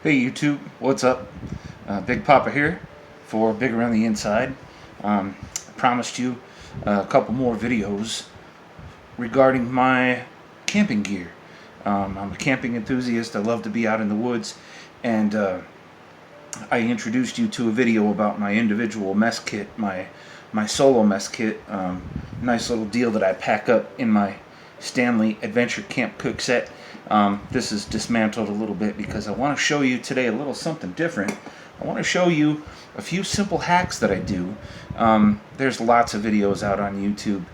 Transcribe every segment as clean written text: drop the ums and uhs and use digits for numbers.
Hey YouTube, what's up? Big Papa here for Big Around the Inside. I promised you a couple more videos regarding my camping gear. I'm a camping enthusiast. I love to be out in the woods, and I introduced you to a video about my individual mess kit, my solo mess kit. Nice little deal that I pack up in my Stanley Adventure Camp Cook set. This is dismantled a little bit because I want to show you today a little something different. I want to show you a few simple hacks that I do. There's lots of videos out on YouTube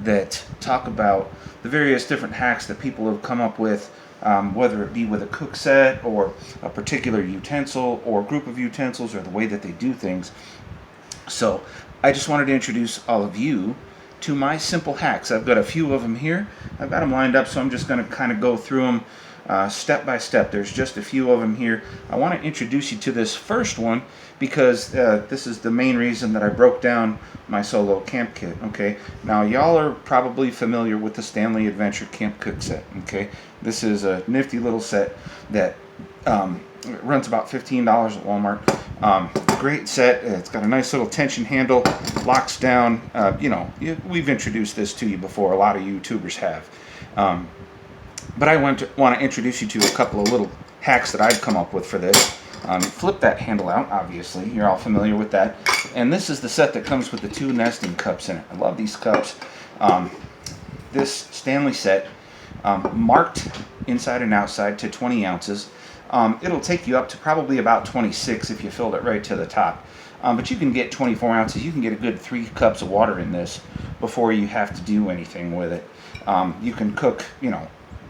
that talk about the various different hacks that people have come up with, whether it be with a cook set or a particular utensil or group of utensils or the way that they do things. So I just wanted to introduce all of you to my simple hacks. I've got a few of them here. I've got them lined up, so I'm just going to kind of go through them step by step. There's just a few of them here. I want to introduce you to this first one because this is the main reason that I broke down my solo camp kit. Okay, now y'all are probably familiar with the Stanley Adventure Camp Cook set. Okay, this is a nifty little set that runs about $15 at Walmart. Great set. It's got a nice little tension handle, locks down. We've introduced this to you before. A lot of YouTubers have. But I want to introduce you to a couple of little hacks that I've come up with for this. Flip that handle out, obviously. You're all familiar with that. And this is the set that comes with the 2 nesting cups in it. I love these cups. This Stanley set, marked inside and outside to 20 ounces. It'll take you up to probably about 26 if you filled it right to the top. But you can get 24 ounces. You can get a good 3 cups of water in this before you have to do anything with it. You can cook,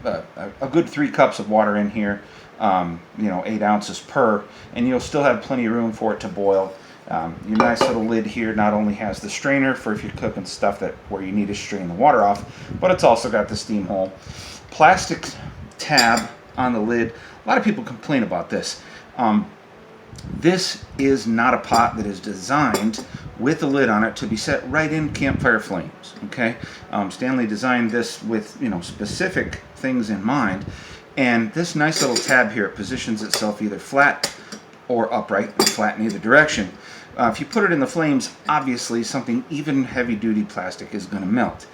a good 3 cups of water in here, 8 ounces per, and you'll still have plenty of room for it to boil. Your nice little lid here not only has the strainer for if you're cooking stuff where you need to strain the water off, but it's also got the steam hole. Plastic tab on the lid. A lot of people complain about this. This is not a pot that is designed with a lid on it to be set right in campfire flames. Okay, Stanley designed this with specific things in mind, and this nice little tab here, it positions itself either flat or upright, and flat in either direction. If you put it in the flames, obviously something even heavy-duty plastic is going to melt.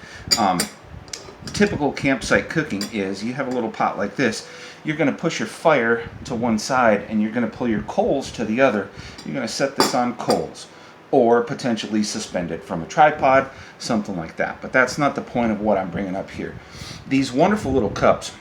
Typical campsite cooking is you have a little pot like this. You're going to push your fire to one side and you're going to pull your coals to the other. You're going to set this on coals or potentially suspend it from a tripod, something like that. But that's not the point of what I'm bringing up here. These wonderful little cups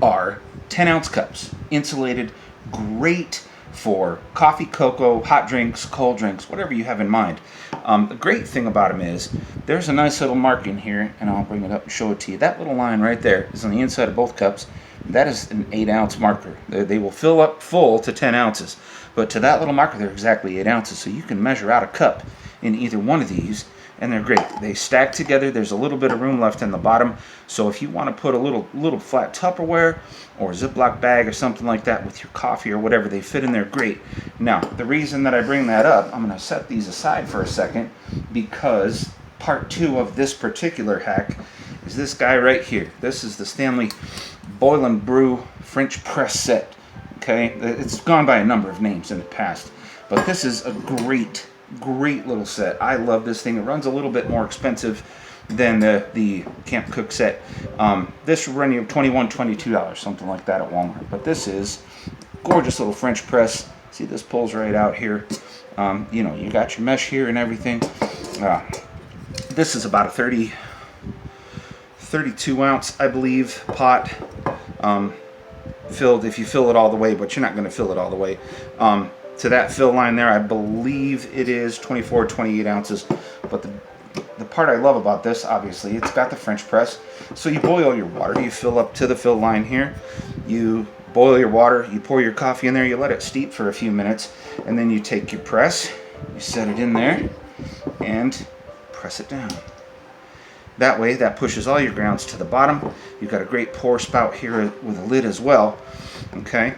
are 10-ounce cups, insulated, great for coffee, cocoa, hot drinks, cold drinks, whatever you have in mind. The great thing about them is there's a nice little mark in here, and I'll bring it up and show it to you. That little line right there is on the inside of both cups. That is an 8-ounce marker. They will fill up full to 10 ounces, but to that little marker they're exactly 8 ounces, so you can measure out a cup in either one of these, and they're great. They stack together. There's a little bit of room left in the bottom, so if you want to put a little flat Tupperware or Ziploc bag or something like that with your coffee or whatever, they fit in there great. Now, the reason that I bring that up, I'm going to set these aside for a second because part 2 of this particular hack is this guy right here. This is the Stanley Boil and Brew French press set. Okay, it's gone by a number of names in the past, but this is a great little set. I love this thing. It runs a little bit more expensive than the Camp Cook set. This will run you $21, $22, something like that at Walmart. But this is gorgeous little French press. See, this pulls right out here. You got your mesh here and everything. This is about a 32 ounce, I believe, pot. Filled if you fill it all the way, but you're not going to fill it all the way. To that fill line there, I believe it is 24, 28 ounces. But the part I love about this, obviously, it's got the French press. So you boil your water, you fill up to the fill line here. You boil your water, you pour your coffee in there, you let it steep for a few minutes, and then you take your press, you set it in there, and press it down. That way, that pushes all your grounds to the bottom. You've got a great pour spout here with a lid as well. Okay,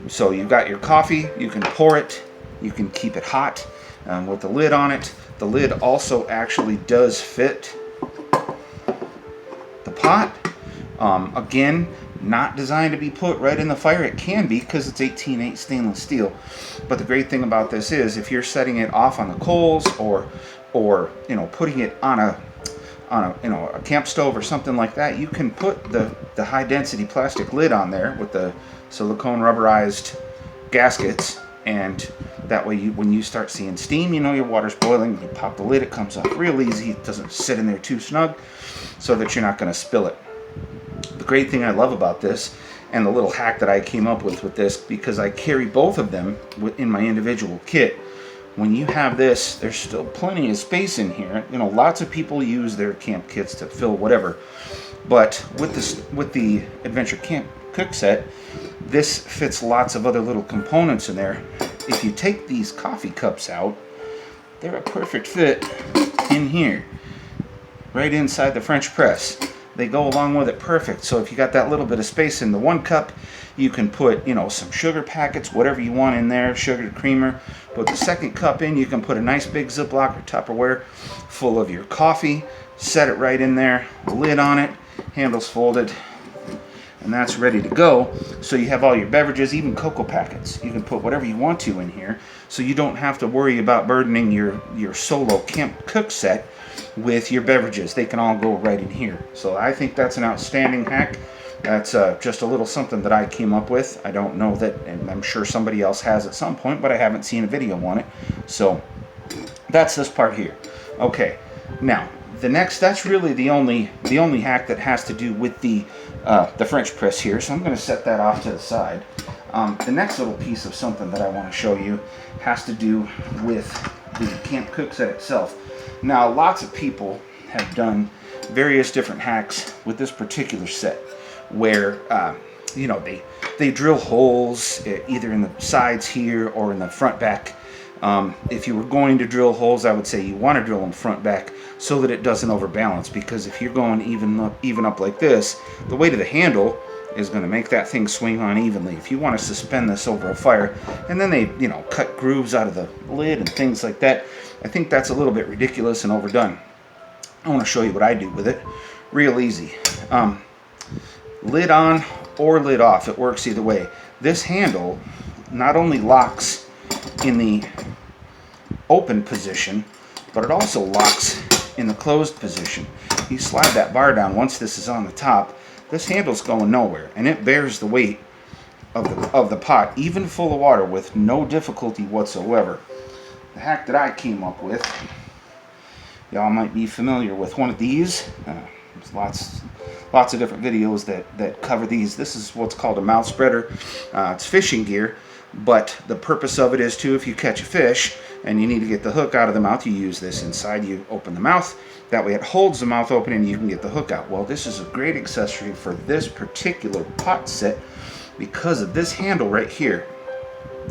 so you've got your coffee. You can pour it. You can keep it hot with the lid on it. The lid also actually does fit the pot. Again, not designed to be put right in the fire. It can be because it's 18/8 stainless steel. But the great thing about this is if you're setting it off on the coals or you know, putting it on a you know, a camp stove or something like that, you can put the high density plastic lid on there with the silicone rubberized gaskets, and that way when you start seeing steam, you know your water's boiling. You pop the lid, it comes off real easy. It doesn't sit in there too snug so that you're not going to spill it. The great thing I love about this, and the little hack that I came up with this, because I carry both of them in my individual kit, when you have this, there's still plenty of space in here. You know, lots of people use their camp kits to fill whatever, but with the Adventure Camp cook set, this fits lots of other little components in there. If you take these coffee cups out, they're a perfect fit in here, right inside the French press. They go along with it perfect. So if you got that little bit of space in the one cup, you can put, you know, some sugar packets, whatever you want in there, sugar, creamer. Put the second cup in, you can put a nice big Ziploc or Tupperware full of your coffee, set it right in there, lid on it, handles folded, and that's ready to go. So you have all your beverages, even cocoa packets. You can put whatever you want to in here, so you don't have to worry about burdening your solo camp cook set with your beverages. They can all go right in here. So I think that's an outstanding hack. That's just a little something that I came up with. I don't know that, and I'm sure somebody else has at some point, but I haven't seen a video on it. So that's this part here. Okay, now the next, that's really the only hack that has to do with the French press here. So I'm going to set that off to the side. The next little piece of something that I want to show you has to do with the camp cook set itself. Now, lots of people have done various different hacks with this particular set, where you know, they drill holes either in the sides here or in the front back. If you were going to drill holes, I would say you want to drill them front back so that it doesn't overbalance, because if you're going even up like this, the weight of the handle is going to make that thing swing unevenly. If you want to suspend this over a fire, and then they, you know, cut grooves out of the lid and things like that, I think that's a little bit ridiculous and overdone. I want to show you what I do with it. Real easy. Lid on or lid off, it works either way. This handle not only locks in the open position, but it also locks in the closed position. You slide that bar down, once this is on the top, this handle's going nowhere, and it bears the weight of the pot, even full of water, with no difficulty whatsoever. The hack that I came up with, y'all might be familiar with one of these. There's lots of different videos that cover these. This is what's called a mouth spreader. It's fishing gear, but the purpose of it is to, if you catch a fish and you need to get the hook out of the mouth, you use this inside. You open the mouth, that way it holds the mouth open and you can get the hook out. Well, this is a great accessory for this particular pot set because of this handle right here.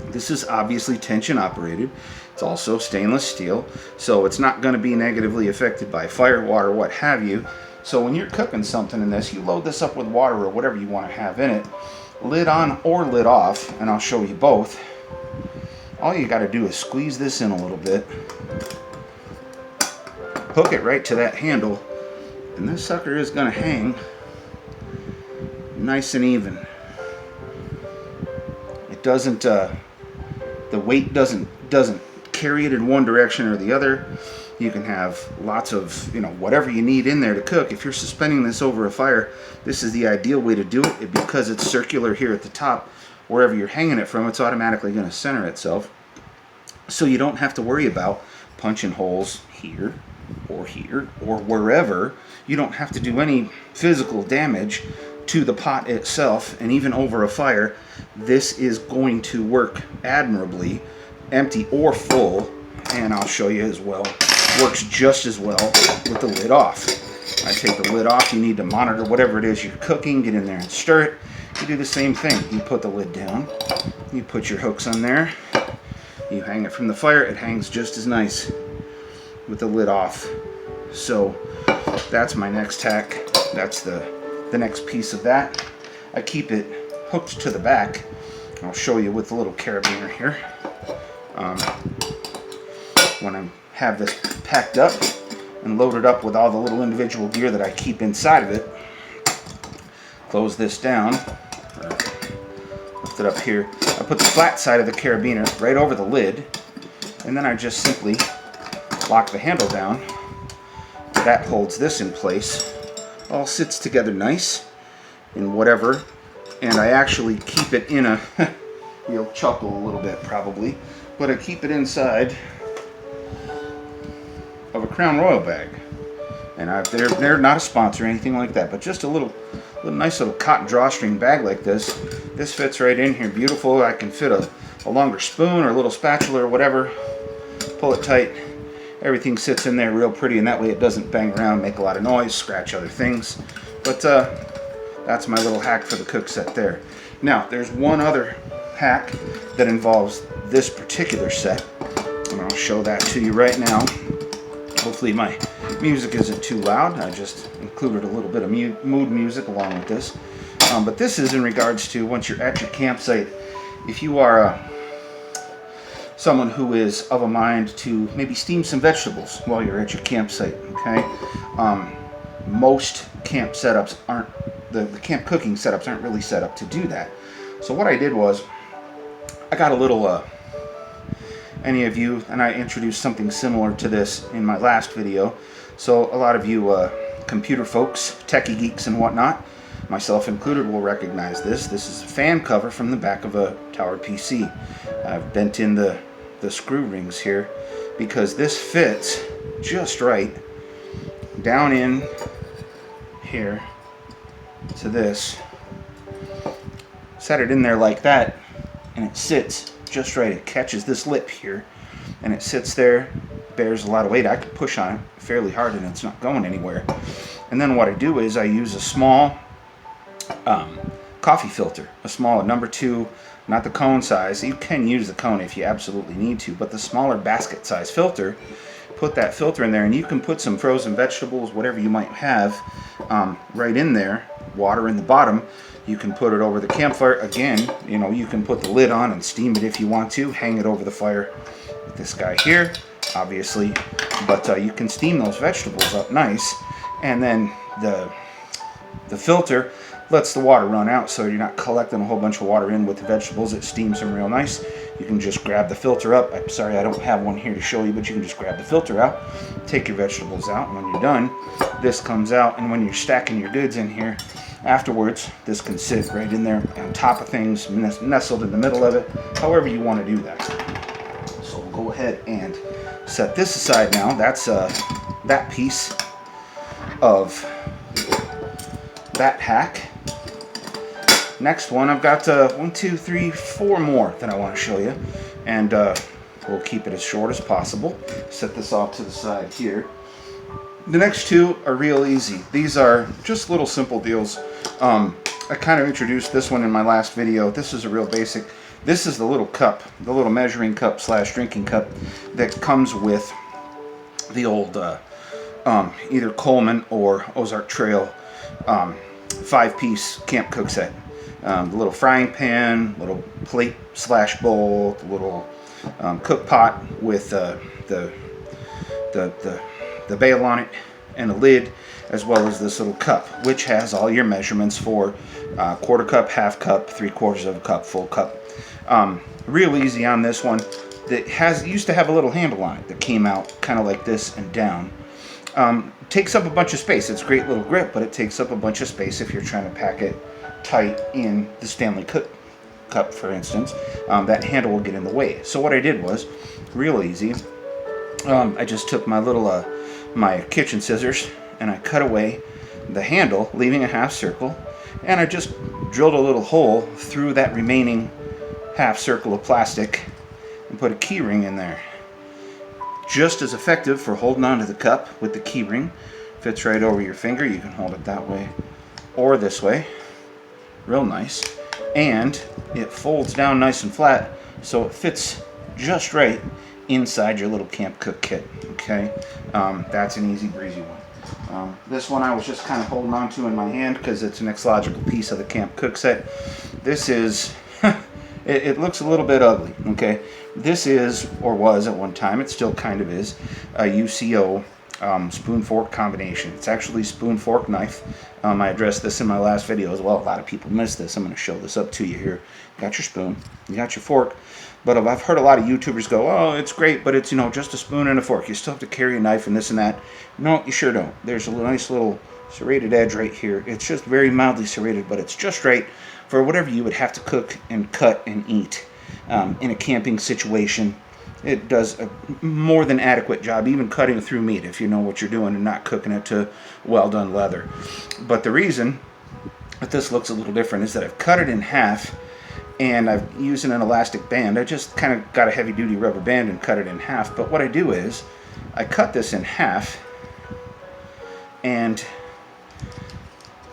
This is obviously tension operated. It's also stainless steel, so it's not going to be negatively affected by fire, water, what have you. So when you're cooking something in this, you load this up with water or whatever you want to have in it, lid on or lid off, and I'll show you both. All you got to do is squeeze this in a little bit, hook it right to that handle, and this sucker is going to hang nice and even. It doesn't, the weight doesn't carry it in one direction or the other. You can have lots of, you know, whatever you need in there to cook. If you're suspending this over a fire, this is the ideal way to do it. Because it's circular here at the top, wherever you're hanging it from, it's automatically going to center itself. So you don't have to worry about punching holes here or wherever. You don't have to do any physical damage to the pot itself, and even over a fire, this is going to work admirably, empty or full, and I'll show you as well. Works just as well with the lid off. I take the lid off. You need to monitor whatever it is you're cooking. Get in there and stir it. You do the same thing. You put the lid down. You put your hooks on there. You hang it from the fire. It hangs just as nice with the lid off. So that's my next hack. That's the next piece of that. I keep it hooked to the back. I'll show you with the little carabiner here. When I have this packed up and loaded up with all the little individual gear that I keep inside of it, close this down, lift it up here. I put the flat side of the carabiner right over the lid, and then I just simply lock the handle down. That holds this in place. All sits together nice in whatever, and I actually keep it in a, you'll chuckle a little bit probably, but I keep it inside of a Crown Royal bag. And they're not a sponsor or anything like that, but just a little nice little cotton drawstring bag like this. This fits right in here, beautiful. I can fit a longer spoon or a little spatula or whatever. Pull it tight. Everything sits in there real pretty, and that way it doesn't bang around, make a lot of noise, scratch other things. But that's my little hack for the cook set there. Now, there's one other hack that involves this particular set, and I'll show that to you right now. Hopefully my music isn't too loud. I just included a little bit of mood music along with this. But this is in regards to once you're at your campsite. If you are someone who is of a mind to maybe steam some vegetables while you're at your campsite, okay? Most camp setups aren't, the camp cooking setups aren't really set up to do that. So what I did was, I got a little, any of you, and I introduced something similar to this in my last video. So a lot of you computer folks, techie geeks and whatnot, myself included, will recognize this. This is a fan cover from the back of a tower PC. I've bent in the screw rings here because this fits just right down in here to this. Set it in there like that, and it sits just right. It catches this lip here, and it sits there, bears a lot of weight. I could push on it fairly hard and it's not going anywhere. And then what I do is I use a small coffee filter, a small number 2, not the cone size. You can use the cone if you absolutely need to, but the smaller basket size filter. Put that filter in there, and you can put some frozen vegetables, whatever you might have, right in there. Water in the bottom. You can put it over the campfire. Again, you know, you can put the lid on and steam it if you want to. Hang it over the fire. This guy here, obviously, but you can steam those vegetables up nice, and then the filter lets the water run out, so you're not collecting a whole bunch of water in with the vegetables. It steams them real nice. You can just grab the filter up. I'm sorry I don't have one here to show you, but you can just grab the filter out, take your vegetables out, and when you're done, this comes out, and when you're stacking your goods in here afterwards, this can sit right in there on top of things, nestled in the middle of it, however you want to do that. So we'll go ahead and set this aside now. That's that piece of that hack. Next one, I've got 1, 2, 3, 4 more that I want to show you, and we'll keep it as short as possible. Set this off to the side here. The next 2 are real easy. These are just little simple deals. I kind of introduced this one in my last video. This is a real basic. This is the little cup, the little measuring cup / drinking cup that comes with the old either Coleman or Ozark Trail 5-piece camp cook set. The little frying pan, little plate / bowl, the little cook pot with the bail on it and a lid, as well as this little cup, which has all your measurements for quarter cup, half cup, 3/4 of a cup, full cup. Real easy on this one. That used to have a little handle on it that came out kind of like this and down. Takes up a bunch of space. It's a great little grip, but it takes up a bunch of space if you're trying to pack it tight in the Stanley cup, for instance. That handle will get in the way. So what I did was real easy. I just took my little my kitchen scissors and I cut away the handle, leaving a half circle, and I just drilled a little hole through that remaining half circle of plastic and put a key ring in there. Just as effective for holding onto the cup with the key ring. Fits right over your finger. You can hold it that way or this way. Real nice. And it folds down nice and flat, so it fits just right inside your little camp cook kit. Okay, that's an easy breezy one. This one I was just kind of holding on to in my hand because it's the next logical piece of the camp cook set. This is it looks a little bit ugly. Okay, this is, or was at one time, it still kind of is, a UCO spoon-fork combination. It's actually spoon-fork knife. I addressed this in my last video as well. A lot of people miss this. I'm going to show this up to you here. You got your spoon, you got your fork, but I've heard a lot of YouTubers go, oh, it's great, but it's, you know, just a spoon and a fork. You still have to carry a knife and this and that. No, you sure don't. There's a nice little serrated edge right here. It's just very mildly serrated, but it's just right for whatever you would have to cook and cut and eat in a camping situation. It does a more than adequate job, even cutting through meat if you know what you're doing and not cooking it to well done leather. But the reason that this looks a little different is that I've cut it in half, and I've using an elastic band. I just kind of got a heavy duty rubber band and cut it in half. But what I do is I cut this in half, and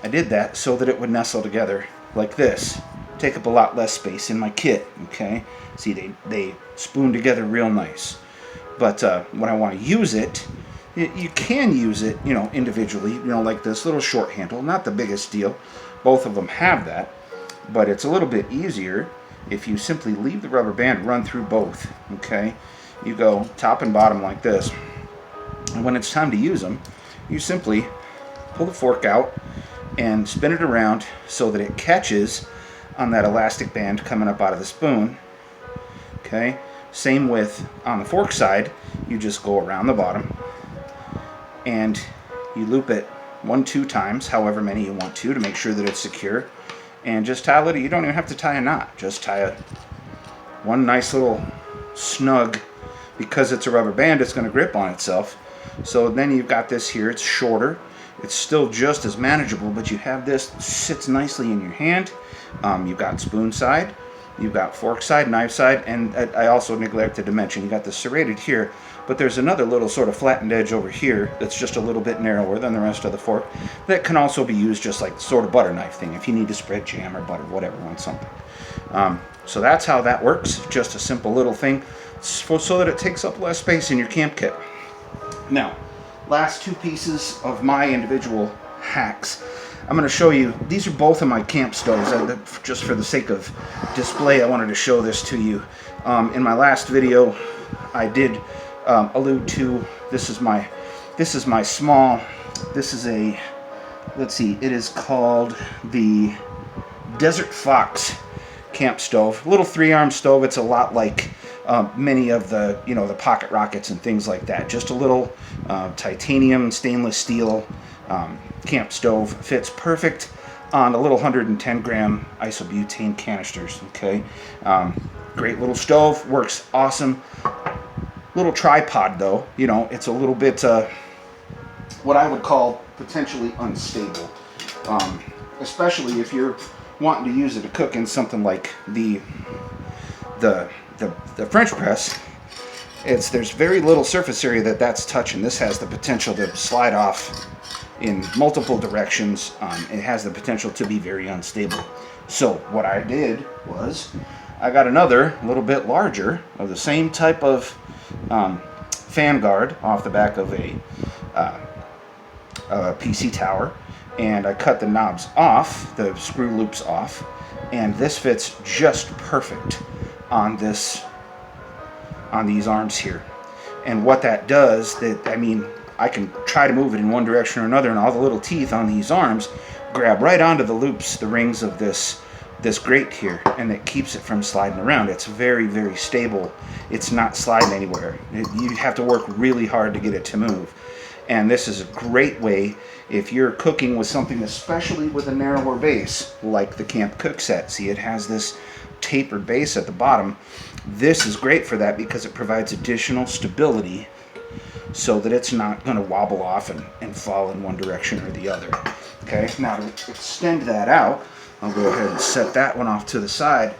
I did that so that it would nestle together like this. Take up a lot less space in my kit, okay? See, they spoon together real nice. But when I want to use it, you can use it, you know, individually, you know, like this little short handle. Not the biggest deal. Both of them have that. But it's a little bit easier if you simply leave the rubber band run through both, okay? You go top and bottom like this. And when it's time to use them, you simply pull the fork out and spin it around so that it catches on that elastic band coming up out of the spoon. Okay, same with on the fork side. You just go around the bottom and you loop it 1-2 times, however many you want to make sure that it's secure, and just tie a little. You don't even have to tie a knot, just tie one nice little snug. Because it's a rubber band, it's going to grip on itself. So then you've got this here. It's shorter, it's still just as manageable, but you have this sits nicely in your hand. You've got spoon side, you've got fork side, knife side, and I also neglected to mention you got the serrated here, but there's another little sort of flattened edge over here that's just a little bit narrower than the rest of the fork that can also be used just like sort of butter knife thing if you need to spread jam or butter, whatever, on something. So that's how that works. Just a simple little thing so that it takes up less space in your camp kit. Now, last two pieces of my individual hacks. I'm going to show you, these are both of my camp stoves. Just for the sake of display, I wanted to show this to you. In my last video, I did allude to, this is my small, this is a, let's see, it is called the Desert Fox camp stove. Little 3-arm stove. It's a lot like many of the, you know, the pocket rockets and things like that. Just a little titanium stainless steel camp stove. Fits perfect on a little 110 gram isobutane canisters. Okay, great little stove, works awesome. Little tripod though, you know, it's a little bit what I would call potentially unstable, especially if you're wanting to use it to cook in something like the French press. There's very little surface area that's touching. This has the potential to slide off in multiple directions. It has the potential to be very unstable. So what I did was I got another little bit larger of the same type of fan guard off the back of a PC tower, and I cut the knobs off, the screw loops off, and this fits just perfect on these arms here. And what that does, I can try to move it in one direction or another, and all the little teeth on these arms grab right onto the loops, the rings of this grate here, and it keeps it from sliding around. It's very, very stable. It's not sliding anywhere. You have to work really hard to get it to move. And this is a great way if you're cooking with something, especially with a narrower base, like the Camp Cookset. See, it has this tapered base at the bottom. This is great for that because it provides additional stability so that it's not going to wobble off and fall in one direction or the other. Okay, now to extend that out, I'll go ahead and set that one off to the side.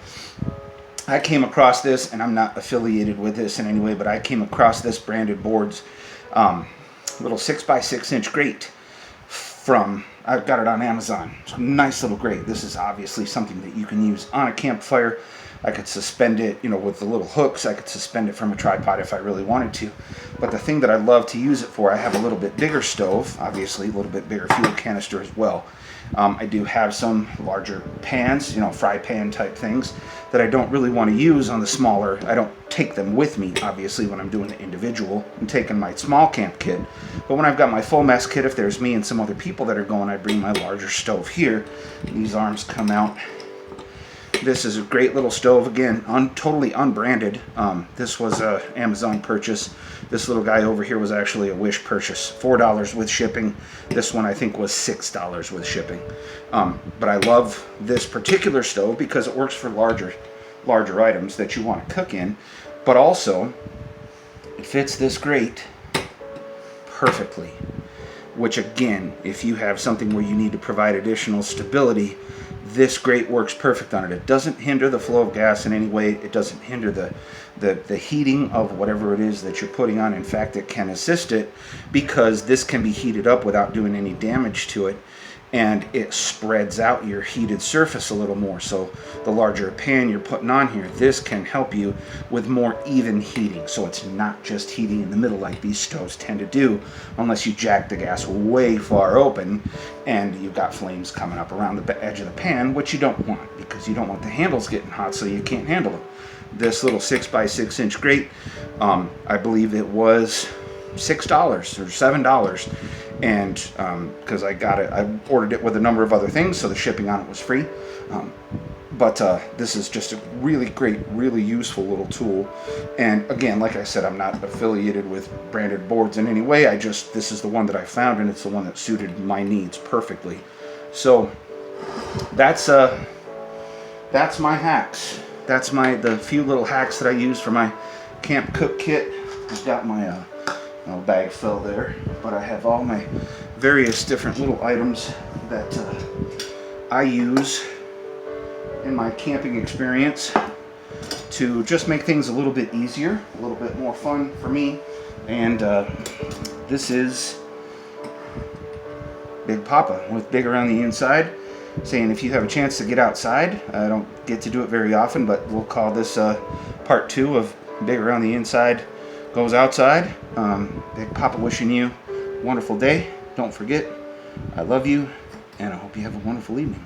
I came across this, and I'm not affiliated with this in any way, but I came across this branded board's little 6x6 inch grate I've got it on Amazon. It's a nice little grate. This is obviously something that you can use on a campfire. I could suspend it, you know, with the little hooks. I could suspend it from a tripod if I really wanted to. But the thing that I love to use it for, I have a little bit bigger stove, obviously, a little bit bigger fuel canister as well. I do have some larger pans, you know, fry pan type things that I don't really want to use on the smaller. I don't take them with me, obviously, when I'm doing the individual. I'm taking my small camp kit. But when I've got my full mess kit, if there's me and some other people that are going, I bring my larger stove here. These arms come out. This is a great little stove, again, totally unbranded. This was an Amazon purchase. This little guy over here was actually a Wish purchase, $4 with shipping. This one I think was $6 with shipping. But I love this particular stove because it works for larger items that you want to cook in, but also it fits this grate perfectly. Which again, if you have something where you need to provide additional stability, this grate works perfect on it. It doesn't hinder the flow of gas in any way. It doesn't hinder the heating of whatever it is that you're putting on. In fact, it can assist it because this can be heated up without doing any damage to it, and it spreads out your heated surface a little more. So the larger pan you're putting on here, this can help you with more even heating. So it's not just heating in the middle like these stoves tend to do, unless you jack the gas way far open and you've got flames coming up around the edge of the pan, which you don't want because you don't want the handles getting hot so you can't handle them. This little 6x6 inch grate, I believe it was $6 or $7, and because I ordered it with a number of other things, so the shipping on it was free. But this is just a really great, really useful little tool. And again, like I said, I'm not affiliated with branded boards in any way. This is the one that I found, and it's the one that suited my needs perfectly. So that's my hacks. That's the few little hacks that I use for my camp cook kit. I've got my bag fell there, but I have all my various different little items that I use in my camping experience to just make things a little bit easier, a little bit more fun for me. And this is Big Papa with Big Around the Inside, saying if you have a chance to get outside, I don't get to do it very often, but we'll call this part 2 of Big Around the Inside Goes Outside. Big Papa wishing you a wonderful day. Don't forget, I love you, and I hope you have a wonderful evening.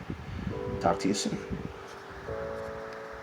Talk to you soon.